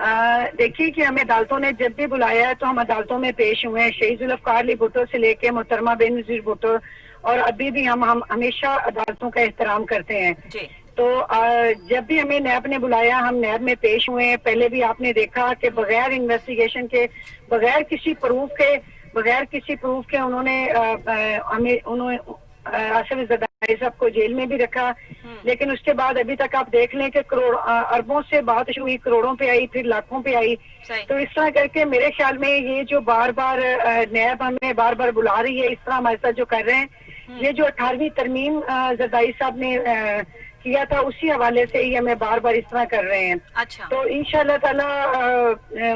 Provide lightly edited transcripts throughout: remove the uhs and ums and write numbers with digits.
देखिए कि हमें अदालतों ने जब भी बुलाया है तो हम अदालतों में पेश हुए हैं, शहीद जुल्फ़िकार अली भुट्टो से लेके मोहतरमा बेनज़ीर भुट्टो, और अभी भी हम हमेशा अदालतों का एहतराम करते हैं। जी। तो जब भी हमें नैब ने बुलाया हम नैब में पेश हुए हैं। पहले भी आपने देखा कि बगैर इन्वेस्टिगेशन के, बगैर किसी प्रूफ के उन्होंने आसिफ ज़रदारी साहब को जेल में भी रखा। लेकिन उसके बाद अभी तक आप देख लें कि करोड़ अरबों से बात शुरू हुई, करोड़ों पे आई, फिर लाखों पे आई। तो इस तरह करके मेरे ख्याल में ये जो बार बार नैब हमें बार बार बुला रही है, इस तरह हमारे साथ जो कर रहे हैं, ये जो 18वीं तरमीम ज़रदारी साहब ने किया था उसी हवाले से ही हमें बार बार इस तरह कर रहे हैं। अच्छा। तो इंशाअल्लाह ताला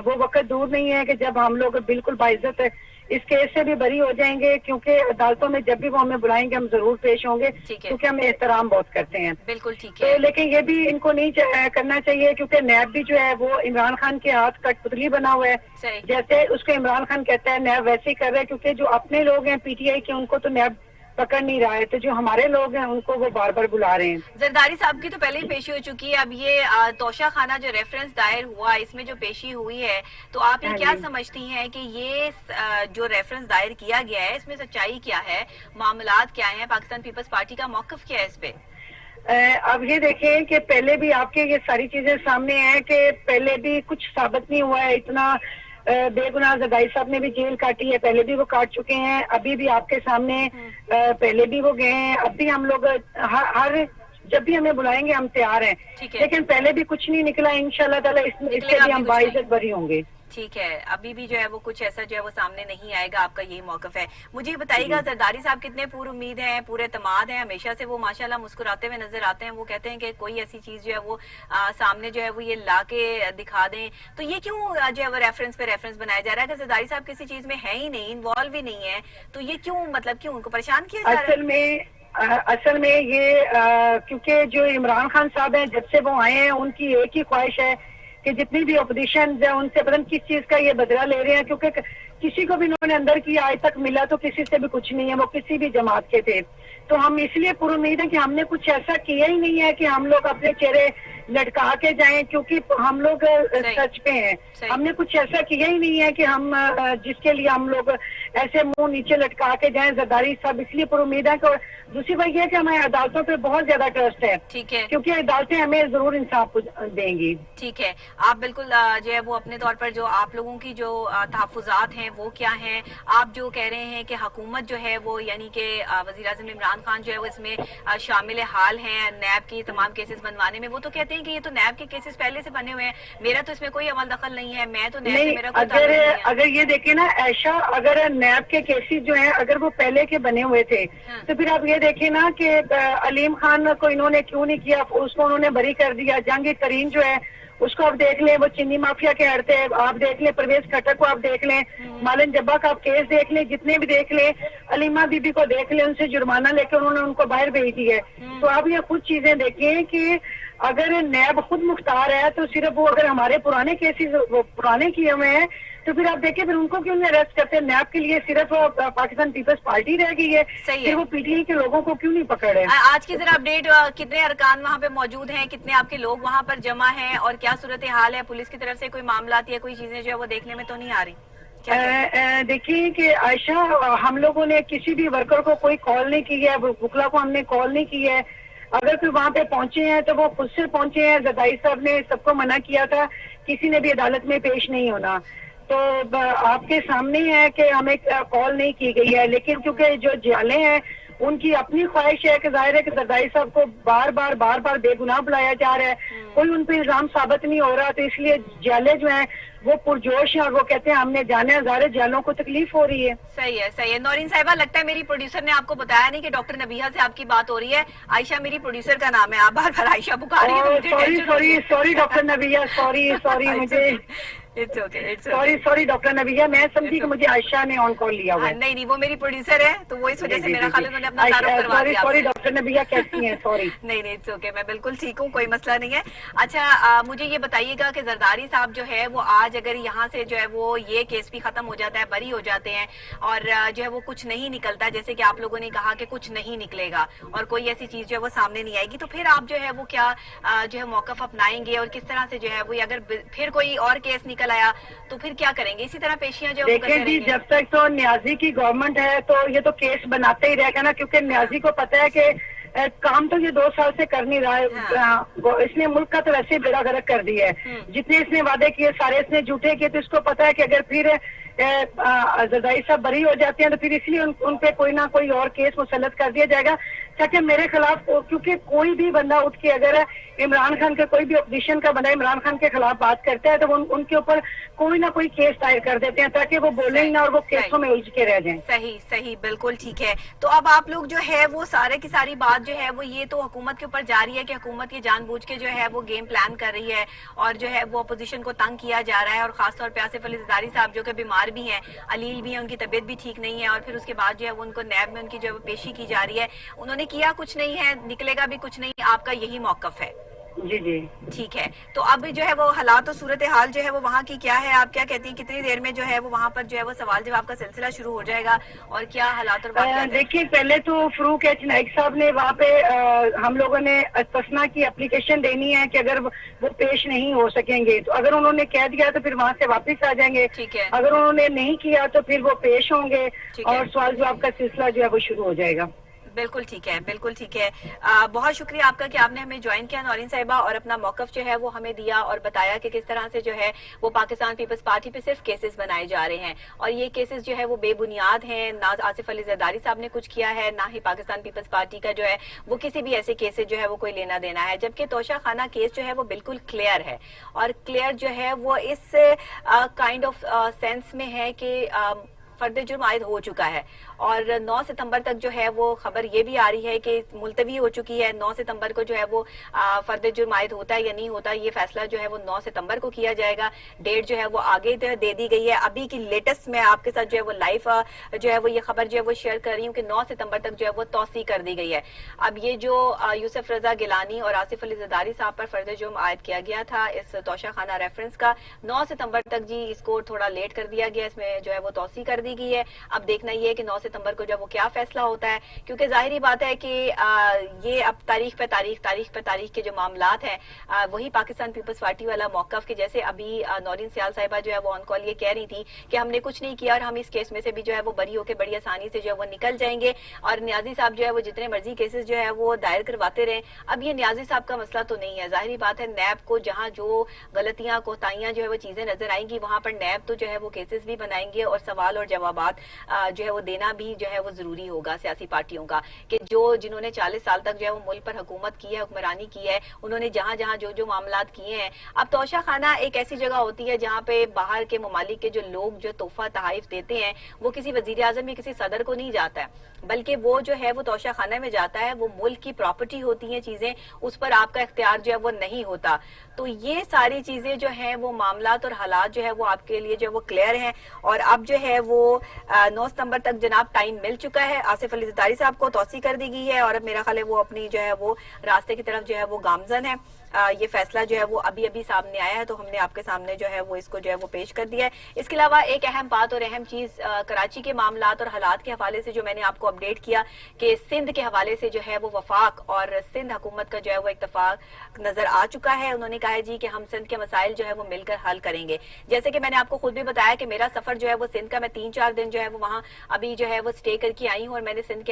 वो वक्त दूर नहीं है कि जब हम लोग बिल्कुल बाइज्जत इस केस से भी बरी हो जाएंगे, क्योंकि अदालतों में जब भी वो हमें बुलाएंगे हम जरूर पेश होंगे, क्योंकि हम एहतराम बहुत करते हैं। बिल्कुल ठीक है। तो लेकिन ये भी इनको नहीं करना चाहिए, क्योंकि नैब भी जो है वो इमरान खान के हाथ कठपुतली बना हुआ है। जैसे उसको इमरान खान कहता है नैब वैसे ही कर रहा है, क्योंकि जो अपने लोग हैं पीटीआई के उनको तो नैब पकड़ नहीं रहा है, तो जो हमारे लोग हैं उनको वो बार बार बुला रहे हैं। जरदारी साहब की तो पहले ही पेशी हो चुकी है, अब ये तोशा खाना जो रेफरेंस दायर हुआ इसमें जो पेशी हुई है, तो आप ये क्या समझती हैं कि ये जो रेफरेंस दायर किया गया है इसमें सच्चाई क्या है, मामलात क्या है, पाकिस्तान पीपल्स पार्टी का मौक़िफ़ क्या है इस पे? अब ये देखें कि पहले भी आपके ये सारी चीजें सामने हैं कि पहले भी कुछ साबित नहीं हुआ है। इतना बेगुनाह ज़रदारी साहब ने भी जेल काटी है, पहले भी वो काट चुके हैं, अभी भी आपके सामने पहले भी वो गए हैं। अब भी हम लोग हर जब भी हमें बुलाएंगे हम तैयार हैं, लेकिन पहले भी कुछ नहीं निकला। इंशाल्लाह ताला इससे भी हम बाइज्जत बरी होंगे। ठीक है, अभी भी जो है वो कुछ ऐसा जो है वो सामने नहीं आएगा, आपका यही मौक़िफ़ है। मुझे बताइएगा ज़रदारी साहब कितने पूरे उम्मीद हैं, पूरे एतमाद हैं, हमेशा से वो माशाल्लाह मुस्कुराते हुए नजर आते हैं। वो कहते हैं कि कोई ऐसी चीज जो है वो सामने जो है वो ये ला के दिखा दें, तो ये क्यों जो है वो रेफरेंस पे रेफरेंस बनाया जा रहा है? अगर ज़रदारी साहब किसी चीज में है ही नहीं, इन्वॉल्व ही नहीं है, तो ये क्यों, मतलब क्यों उनको परेशान किया जा रहा है? असल में ये क्योंकि जो इमरान खान साहब हैं जब से वो आए हैं उनकी एक ही ख्वाहिश है कि जितनी भी अपोजिशन है उनसे पता नहीं किस चीज का ये बदला ले रहे हैं, क्योंकि किसी को भी इन्होंने अंदर किया आज तक मिला तो किसी से भी कुछ नहीं है, वो किसी भी जमात के थे। तो हम इसलिए पूरी उम्मीद है कि हमने कुछ ऐसा किया ही नहीं है कि हम लोग अपने चेहरे लटका के जाएं, क्योंकि हम लोग सच पे हैं। हमने कुछ ऐसा किया ही नहीं है कि हम जिसके लिए हम लोग ऐसे मुंह नीचे लटका के जाएं। ज़रदारी साहब इसलिए पूरी उम्मीद है। और दूसरी बात यह है कि हमें अदालतों पे बहुत ज्यादा ट्रस्ट है। ठीक है, क्योंकि अदालतें हमें जरूर इंसाफ देंगी। ठीक है, आप बिल्कुल जो है वो अपने तौर पर जो आप लोगों की जो तहफ़्फ़ुज़ात हैं वो क्या हैं? आप जो कह रहे हैं कि हुकूमत जो है वो यानी कि वज़ीर-ए-आज़म इमरान खान जो है वो इसमें शामिल हाल हैं नैब की तमाम केसेस बनवाने में, वो तो कहते हैं कि ये तो नैब के केसेस पहले से बने हुए हैं, मेरा तो इसमें कोई अमल दखल नहीं है, मैं तो नैब से मेरा कोई ताल्लुक नहीं है। अगर ये देखें ना ऐशा, अगर नैब के केसेस जो हैं अगर वो पहले के बने हुए थे तो फिर आप ये देखें ना कि अलीम खान को इन्होंने क्यों नहीं किया, उसको उन्होंने बरी कर दिया। जहांगीर तरीन जो है उसको आप देख लें, वो चीनी माफिया के हड़ते हैं, आप देख लें परवेज खट्टर को आप देख लें, मालन जब्बा का आप केस देख लें, जितने भी देख लें, अलीमा बीबी को देख लें, उनसे जुर्माना लेकर उन्होंने उनको बाहर भेज दिया है। तो आप ये खुद चीजें देखें कि अगर नैब खुद मुख्तार है तो सिर्फ वो अगर हमारे पुराने केसेस वो पुराने किए हुए हैं तो फिर आप देखें फिर उनको क्यों नहीं अरेस्ट करते? नैब के लिए सिर्फ पाकिस्तान पीपल्स पार्टी रह गई है, फिर वो पीटीआई के लोगों को क्यों नहीं पकड़े? आज की जरा अपडेट, कितने अरकान वहाँ पे मौजूद हैं, कितने आपके लोग वहाँ पर जमा हैं और क्या सूरत हाल है? पुलिस की तरफ से कोई मामला या कोई चीजें जो है वो देखने में तो नहीं आ रही? देखिए कि आयशा, हम लोगों ने किसी भी वर्कर को कोई कॉल नहीं की है, बुकला को हमने कॉल नहीं की है। अगर कोई वहाँ पे पहुंचे हैं तो वो खुद से पहुंचे हैं। ज़रदारी साहब ने सबको मना किया था, किसी ने भी अदालत में पेश नहीं होना। तो आपके सामने है कि हमें कॉल नहीं की गई है, लेकिन क्योंकि जो जाले हैं उनकी अपनी ख्वाहिश है कि जाहिर है कि ज़रदारी साहब को बार बार बेगुनाह बुलाया जा रहा है, कोई उन पर इल्जाम साबित नहीं हो रहा, तो इसलिए जाले जो हैं वो पुरजोश हैं और वो कहते हैं हमने जाने हजारे जालों को तकलीफ हो रही है। सही है, सही है। नौरीन साहिबा, लगता है मेरी प्रोड्यूसर ने आपको बताया नहीं कि डॉक्टर नबीहा से आपकी बात हो रही है। आयशा मेरी प्रोड्यूसर का नाम है, आप बार बार आयशा पुकार रही है। सॉरी डॉक्टर नबीहा, सॉरी मुझे it's okay, it's sorry okay. Sorry doctor नबिया, मैं समझी कि मुझे आयशा ने ऑन कॉल लिया हुआ हाँ, है। नहीं नहीं, वो मेरी प्रोड्यूसर है, तो वो इस वजह से मेरा ख्याल है उन्होंने अपना सॉरी तारुफ करवा दिया सॉरी आपसे। डॉक्टर नबिया, कैसी हैं? सॉरी। नहीं नहीं, इट्स ओके, मैं बिल्कुल ठीक हूँ, कोई मसला नहीं है। अच्छा, मुझे ये बताइएगा कि जरदारी साहब जो है वो आज अगर यहाँ से जो है वो ये केस भी खत्म हो जाता है, बरी हो जाते हैं, और जो है वो कुछ नहीं निकलता, जैसे कि आप लोगों ने कहा कि कुछ नहीं निकलेगा और कोई ऐसी चीज जो है वो सामने नहीं आएगी, तो फिर आप जो है वो क्या जो है मौकफ अपनाएंगे और किस तरह से जो है वो, अगर फिर कोई और केस निकल आया तो फिर क्या करेंगे? इसी तरह पेशियां जो है वो करते देखें जी, रहेंगे? जब तक तो न्याजी की गवर्नमेंट है तो ये तो केस बनाते ही रहेगा ना, क्योंकि न्याजी को पता है कि काम तो ये 2 साल से कर नहीं रहा है। इसने मुल्क का तो वैसे ही बेड़ा गर्क कर दिया है। जितने इसने वादे किए सारे इसने झूठे किए, तो इसको पता है कि अगर फिर जरदारी साहब बरी हो जाते हैं तो फिर इसलिए उन पे कोई ना कोई और केस मुसल्लत कर दिया जाएगा, ताकि मेरे खिलाफ, क्योंकि कोई भी बंदा उठ के अगर इमरान खान के, कोई भी अपोजिशन का बंदा इमरान खान के खिलाफ बात करता है तो उनके ऊपर कोई ना कोई केस दायर कर देते हैं, ताकि वो बोले ही ना और वो केसों में उलझ के रह जाएं। सही सही, बिल्कुल ठीक है। तो अब आप लोग जो है वो सारे की सारी बात जो है वो ये तो हुकूमत के ऊपर जा रही है कि हुकूमत ये जानबूझ के जो है वो गेम प्लान कर रही है और जो है वो अपोजिशन को तंग किया जा रहा है, और खासतौर पे आसिफ अली जरदारी साहब जो कि बीमार भी हैं, अलील भी हैं, उनकी तबीयत भी ठीक नहीं है, और फिर उसके बाद जो है वो उनको नैब में उनकी जो है पेशी की जा रही है। उन्होंने किया कुछ नहीं है, निकलेगा भी कुछ नहीं, आपका यही मौकफ है? जी जी ठीक है। तो अब जो है वो हालात और सूरत हाल जो है वो वहाँ की क्या है, आप क्या कहती हैं, कितनी देर में जो है वो वहाँ पर जो है वो सवाल जवाब का सिलसिला शुरू हो जाएगा, और क्या हालात और वाक़यात हैं? देखिए, पहले तो फरूक एच नाइक साहब ने वहाँ पे हम लोगों ने तस्ना की एप्लीकेशन देनी है कि अगर वो पेश नहीं हो सकेंगे तो अगर उन्होंने कह दिया तो फिर वहाँ से वापस आ जाएंगे। ठीक है, अगर उन्होंने नहीं किया तो फिर वो पेश होंगे ठीक है। और सवाल जवाब का सिलसिला जो है वो शुरू हो जाएगा। बिल्कुल ठीक है, बिल्कुल ठीक है। बहुत शुक्रिया आपका कि आपने हमें ज्वाइन किया नौरीन साहिबा, और अपना मौकफ जो है वो हमें दिया और बताया कि किस तरह से जो है वो पाकिस्तान पीपल्स पार्टी पे सिर्फ केसेस बनाए जा रहे हैं, और ये केसेस जो है वो बेबुनियाद हैं। ना आसिफ अली जरदारी साहब ने कुछ किया है, ना ही पाकिस्तान पीपल्स पार्टी का जो है वो किसी भी ऐसे केसेस जो है वो कोई लेना देना है, जबकि तोशा खाना केस जो है वो बिल्कुल क्लियर है, और क्लियर जो है वो इस काइंड ऑफ सेंस में है कि फर्द जुर्म आयद हो चुका है, और 9 सितंबर तक जो है वो खबर ये भी आ रही है कि मुलतवी हो चुकी है। 9 सितंबर को जो है वो फर्द जुर्म आयद होता है या नहीं होता, ये फैसला जो है वो 9 सितंबर को किया जाएगा। डेट जो है वो आगे दे दी गई है। अभी की लेटेस्ट मैं आपके साथ जो है वो लाइव जो है वो ये खबर जो है वो शेयर कर रही हूँ कि 9 सितंबर तक जो है वो तौसी कर दी गई है। अब ये जो यूसुफ रजा गिलानी और आसिफ अली जरदारी साहब पर फर्द जुर्म आयद किया गया था इस तोशा खाना रेफरेंस का, 9 सितंबर तक जी इसको थोड़ा लेट कर दिया गया, इसमें जो है वो तौसी कर दी गई है। अब देखना ये है कि 9 सितंबर को जब वो क्या फैसला होता है, क्योंकि जाहिर बात है कि ये अब तारीख पे तारीख के जो मामलात हैं वही पाकिस्तान पीपल्स पार्टी वाला मौकफ के, जैसे अभी नौरीन सियाल साहिबा जो है वो ऑन कॉल ये कह रही थी कि हमने कुछ नहीं किया और हम इस केस में से भी जो है वो बरी होकर बड़ी आसानी से जो है वो निकल जाएंगे, और न्याजी साहब जो है वो जितने मर्जी केसेस जो है वो दायर करवाते रहे। अब ये न्याजी साहब का मसला तो नहीं है, जाहिर बात है नैब को जहाँ जो गलतियां कोताहियां जो है वो चीजें नजर आएंगी वहां पर नैब तो जो है वो केसेस भी बनाएंगे, और सवाल और जवाबात जो है वो देना भी जो है वो जरूरी होगा सियासी पार्टियों का, कि जिन्होंने 40 साल तक जो है वो मुल्क पर हुकूमत की है, हुक्मरानी की है, उन्होंने जहां जहां जो मामलात किए हैं। अब तोशा खाना एक ऐसी जगह होती है जहां पे बाहर के ममालिक के जो लोग जो तोहफा तहाइफ देते हैं वो किसी वजीर आजम या किसी सदर को नहीं जाता है, बल्कि वो जो है वो तोशा खाना में जाता है। वो मुल्क की प्रॉपर्टी होती है चीजें, उस पर आपका इख्तियार जो है वो नहीं होता। तो ये सारी चीजें जो है वो मामलात और हालात जो है वो आपके लिए जो है वो क्लियर हैं, और अब जो है वो 9 सितंबर तक जनाब टाइम मिल चुका है। आसिफ अली जरदारी साहब को तौसी कर दी गई है, और अब मेरा ख्याल है वो अपनी जो है वो रास्ते की तरफ जो है वो गामजन है। ये फैसला जो है वो अभी सामने आया है, तो हमने आपके सामने जो है वो इसको जो है वो पेश कर दिया है। इसके अलावा एक अहम बात और अहम चीज कराची के मामलात और हालात के हवाले से जो मैंने आपको अपडेट किया कि सिंध के हवाले से जो है वो वफाक और सिंध हुकूमत का जो है वो इत्तफाक नजर आ चुका है। उन्होंने कहा है जी कि हम सिंध के मसाइल जो है वो मिलकर हल करेंगे। जैसे कि मैंने आपको खुद भी बताया कि मेरा सफर जो है वो सिंध का, मैं 3-4 दिन जो है वो वहाँ अभी जो है वो स्टे करके आई हूँ, और मैंने सिंध के